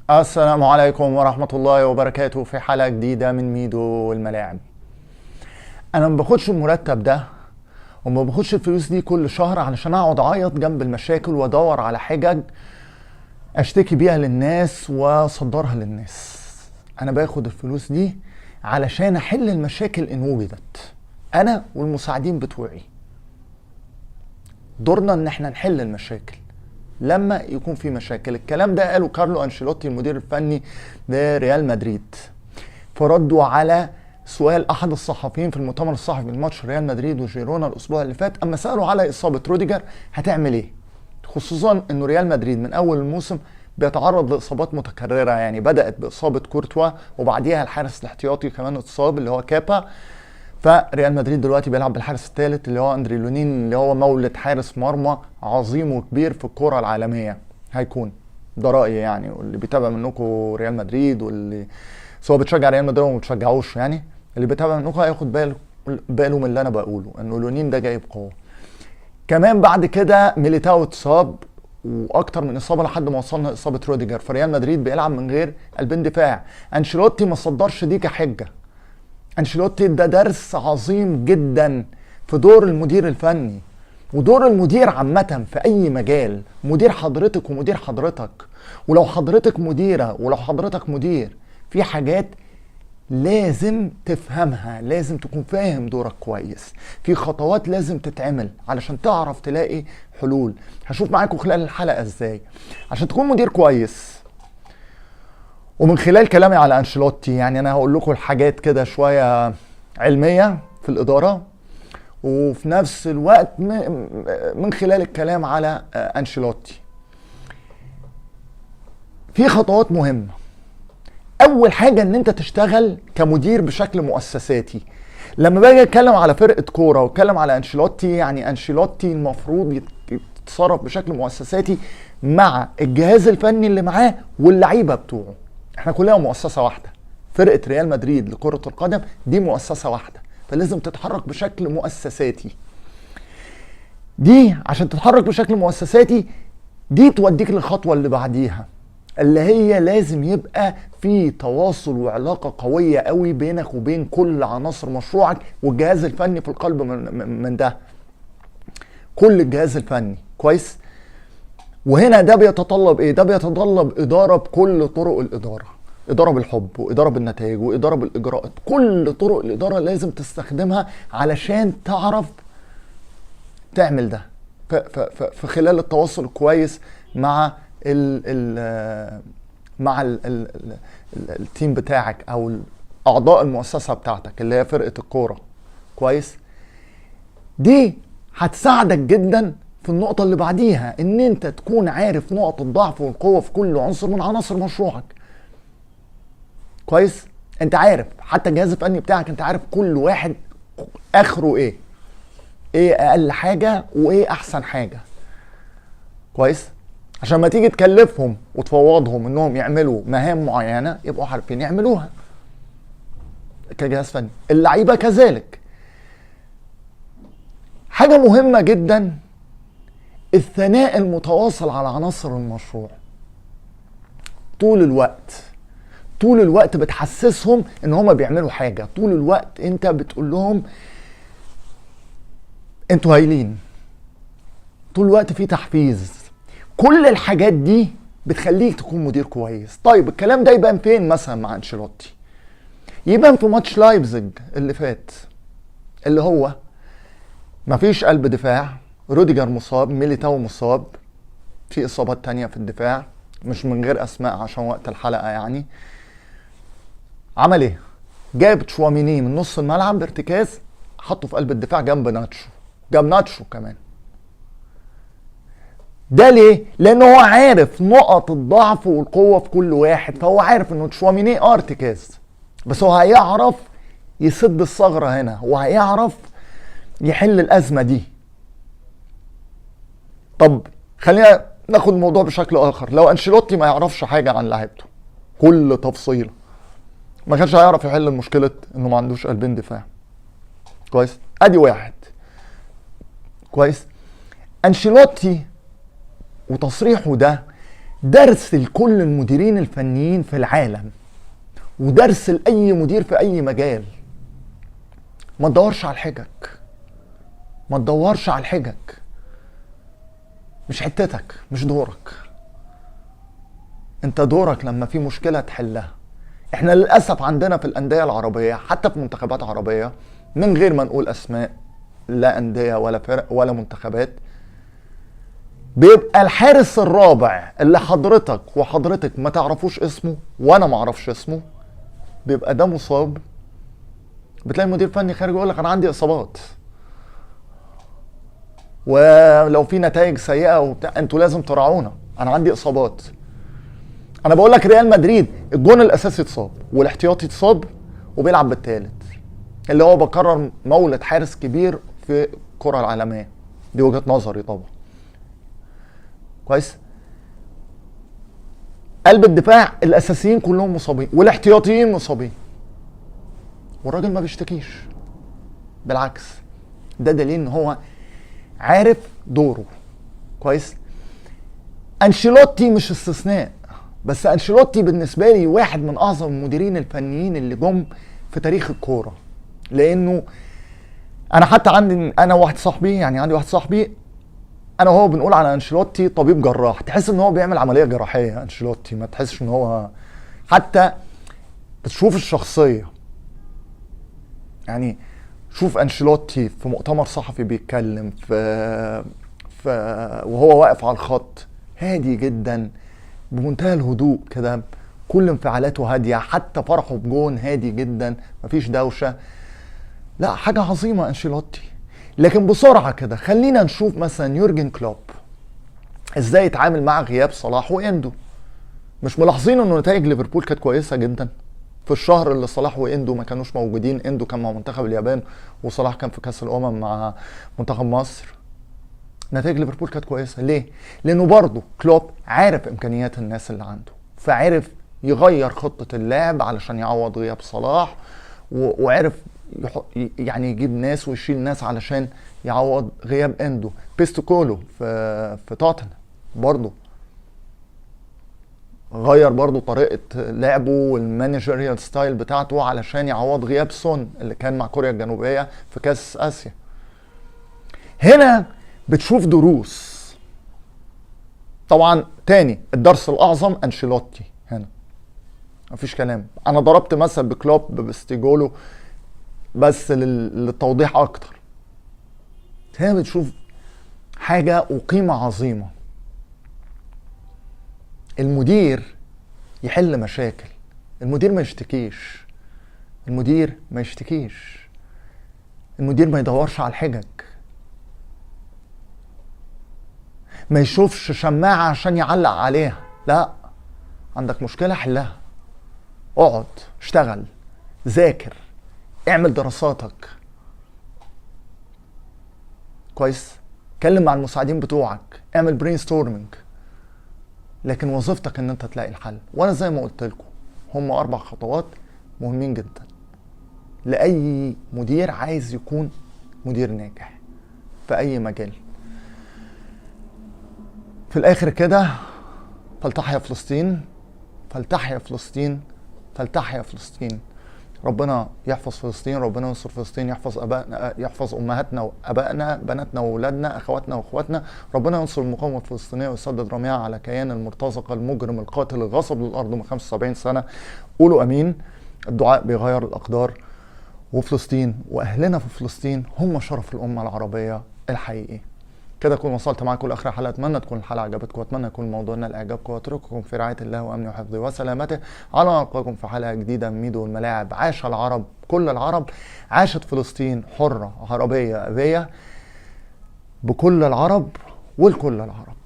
السلام عليكم ورحمة الله وبركاته في حلقة جديدة من ميدو والملاعب. أنا ما باخدش المرتب ده وما باخدش الفلوس دي كل شهر علشان أقعد أعيط جنب المشاكل وأدور على حجج أشتكي بيها للناس وأصدرها للناس. أنا باخد الفلوس دي علشان أحل المشاكل إن وجدت، أنا والمساعدين بتوعي. دورنا إن احنا نحل المشاكل لما يكون في مشاكل. الكلام ده قاله كارلو أنشيلوتي المدير الفني لريال مدريد، فردوا على سؤال احد الصحفيين في المؤتمر الصحفي لماتش ريال مدريد وجيرونا الاسبوع اللي فات، اما سالوا على اصابه روديجر هتعمل ايه، خصوصا انه ريال مدريد من اول الموسم بيتعرض لاصابات متكرره. يعني بدات باصابه كورتوا وبعديها الحارس الاحتياطي كمان اتصاب اللي هو كابا، فريال مدريد دلوقتي بيلعب بالحارس الثالث اللي هو اندري لونين اللي هو مولد حارس مرمى عظيم وكبير في الكرة العالمية. هيكون ده رأيي يعني، واللي بيتابع منكم ريال مدريد واللي سواء بتشجع ريال مدريد وما بتشجعوش، يعني اللي بيتابع منكم هياخد باله من اللي انا بقوله، انه لونين ده جايب قوة. كمان بعد كده ميليتاو اتصاب واكتر من اصابه لحد ما وصلنا اصابه روديجر، فريال مدريد بيلعب من غير قلبين دفاع. انشيلوتي ما صدرش دي كحجه. انشيلوتي ده درس عظيم جدا في دور المدير الفني ودور المدير عامة في أي مجال، مدير حضرتك ومدير حضرتك، ولو حضرتك مديرة ولو حضرتك مدير، في حاجات لازم تفهمها، لازم تكون فاهم دورك كويس، في خطوات لازم تتعمل علشان تعرف تلاقي حلول. هشوف معاكم خلال الحلقة ازاي عشان تكون مدير كويس. ومن خلال كلامي على أنشيلوتي يعني أنا هقول لكم الحاجات كده شوية علمية في الإدارة، وفي نفس الوقت من خلال الكلام على أنشيلوتي في خطوات مهمة. أول حاجة إن أنت تشتغل كمدير بشكل مؤسساتي. لما باجي أتكلم على فرقة كورة وأتكلم على أنشيلوتي، يعني أنشيلوتي المفروض يتصرف بشكل مؤسساتي مع الجهاز الفني اللي معاه واللعيبة بتوعه. احنا كلنا مؤسسة واحدة، فرقة ريال مدريد لكرة القدم دي مؤسسة واحدة، فلازم تتحرك بشكل مؤسساتي. دي عشان تتحرك بشكل مؤسساتي دي توديك للخطوة اللي بعديها، اللي هي لازم يبقى في تواصل وعلاقة قوية قوي بينك وبين كل عناصر مشروعك والجهاز الفني في القلب من ده، كل الجهاز الفني كويس. وهنا ده بيتطلب ايه؟ ده بيتطلب إدارة بكل طرق الإدارة، إدارة بالحب وإدارة بالنتائج وإدارة بالإجراءات. كل طرق الإدارة لازم تستخدمها علشان تعرف تعمل ده في خلال التواصل الكويس مع التيم بتاعك أو أعضاء المؤسسة بتاعتك اللي هي فرقة الكورة كويس. دي هتساعدك جدا في النقطة اللي بعديها، ان انت تكون عارف نقط الضعف والقوة في كل عنصر من عناصر مشروعك كويس. انت عارف حتى الجهاز الفني بتاعك، انت عارف كل واحد اخره ايه اقل حاجة وايه احسن حاجة كويس، عشان ما تيجي تكلفهم وتفوضهم انهم يعملوا مهام معينة يبقوا عارفين يعملوها كجهاز فني. اللعيبة كذلك. حاجة مهمة جدا الثناء المتواصل على عناصر المشروع. طول الوقت بتحسسهم ان هما بيعملوا حاجة، طول الوقت انت بتقول لهم انتوا هايلين، طول الوقت في تحفيز. كل الحاجات دي بتخليك تكون مدير كويس. طيب الكلام ده يبان فين مثلا مع انشيلوتي؟ يبان في ماتش لايبزيج اللي فات، اللي هو مفيش قلب دفاع، روديجر مصاب، ميليتاو مصاب، في اصابات تانية في الدفاع مش من غير اسماء عشان وقت الحلقة. يعني عمل ايه؟ جاب تشواميني من نص الملعب بارتكاز، حطه في قلب الدفاع جنب ناتشو، جاب ناتشو كمان. ده ليه؟ لانه هو عارف نقط الضعف والقوة في كل واحد، فهو عارف انه تشواميني ارتكاز، بس هو هيعرف يسد الثغرة هنا وهيعرف يحل الازمة دي. طب خلينا ناخد الموضوع بشكل اخر. لو انشيلوتي ما يعرفش حاجة عن لعيبته كل تفصيلة، ما كانش هيعرف يحل مشكلة انه ما عندوش قلبين دفاع كويس. ادي واحد كويس. انشيلوتي وتصريحه درس لكل المديرين الفنيين في العالم، ودرس لأي مدير في أي مجال. ما تدورش على الحجج، ما تدورش على الحجج، مش حتتك، مش دورك. انت دورك لما في مشكلة تحلها. احنا للأسف عندنا في الأندية العربية، حتى في منتخبات عربية، من غير ما نقول أسماء، لا أندية ولا فرق ولا منتخبات، بيبقى الحارس الرابع اللي حضرتك وحضرتك ما تعرفوش اسمه وانا ما اعرفش اسمه، بيبقى ده مصاب. بتلاقي مدير فني خارج يقول لك انا عندي اصابات، ولو في نتائج سيئه وبتاع انتوا لازم تراعونا، انا عندي اصابات. انا بقول لك ريال مدريد الجون الاساسي اتصاب والاحتياطي اتصاب وبيلعب بالثالث، اللي هو بكرر مولد حارس كبير في الكره العالميه. دي وجهه نظري طبعا. كويس. قلب الدفاع الاساسيين كلهم مصابين والاحتياطيين مصابين، والراجل ما بيشتكيش، بالعكس ده دليل ان هو عارف دوره. كويس. انشيلوتي مش استثناء، بس انشيلوتي بالنسبه لي واحد من اعظم المديرين الفنيين اللي جم في تاريخ الكوره، لانه انا حتى عندي انا واحد صاحبي، يعني عندي واحد صاحبي انا وهو بنقول على انشيلوتي طبيب جراح. تحس ان هو بيعمل عمليه جراحيه انشيلوتي، ما تحسش ان هو، حتى بتشوف الشخصيه. يعني شوف انشيلوتي في مؤتمر صحفي بيتكلم وهو واقف على الخط، هادي جدا بمنتهى الهدوء كده، كل انفعالاته هاديه، حتى فرحه بجون هادي جدا، مفيش دوشه. لا، حاجه عظيمه انشيلوتي. لكن بسرعه كده خلينا نشوف مثلا يورجن كلوب ازاي يتعامل مع غياب صلاح واندو. مش ملاحظين انه نتائج ليفربول كانت كويسه جدا في الشهر اللي صلاح واندو ما كانوش موجودين؟ اندو كان مع منتخب اليابان وصلاح كان في كاس الامم مع منتخب مصر. نتائج ليفربول كانت كويسه. ليه؟ لانه برضه كلوب عارف امكانيات الناس اللي عنده، فعرف يغير خطه اللعب علشان يعوض غياب صلاح، وعرف يعني يجيب ناس ويشيل ناس علشان يعوض غياب اندو. بيستوكولو في توتنهام برضه غير برضه طريقه لعبه والمانجيريال ستايل بتاعته علشان يعوض غياب سون اللي كان مع كوريا الجنوبيه في كاس اسيا. هنا بتشوف دروس. طبعا تاني الدرس الاعظم انشيلوتي هنا، مفيش كلام. انا ضربت مثل بكلوب بستيجولو بس للتوضيح اكتر. هنا بتشوف حاجه وقيمه عظيمه. المدير يحل مشاكل، المدير ما يشتكيش، المدير ما يشتكيش، المدير ما يدورش على الحجج، ما يشوفش شماعة عشان يعلق عليها. لا، عندك مشكلة حلها، اقعد اشتغل، ذاكر، اعمل دراساتك. كويس. اتكلم مع المساعدين بتوعك، اعمل برين ستورمنج. لكن وظيفتك ان انت تلاقي الحل. وانا زي ما قلت لكم هم 4 خطوات مهمين جدا لاي مدير عايز يكون مدير ناجح في اي مجال. في الاخر كده، فلتحيا فلسطين، فلتحيا فلسطين، فلتحيا فلسطين. ربنا يحفظ فلسطين، ربنا ينصر فلسطين، يحفظ ابائنا، يحفظ امهاتنا وابائنا، بناتنا واولادنا، اخواتنا واخواتنا. ربنا ينصر المقاومه الفلسطينيه ويسدد رميها على كيان المرتزقه المجرم القاتل الغصب للارض من 75 سنه. قولوا امين. الدعاء بيغير الاقدار، وفلسطين واهلنا في فلسطين هم شرف الامه العربيه الحقيقي. كده اكون وصلت معاكم لاخر حلقه. اتمنى تكون الحلقه عجبتكم، واتمنى يكون موضوعنا لاعجابكم، واترككم في رعايه الله وامنه وحفظه وسلامته. على نلقاكم في حلقه جديده من ميدو الملاعب. عاش العرب، كل العرب. عاشت فلسطين حره عربيه ابيه، بكل العرب ولكل العرب.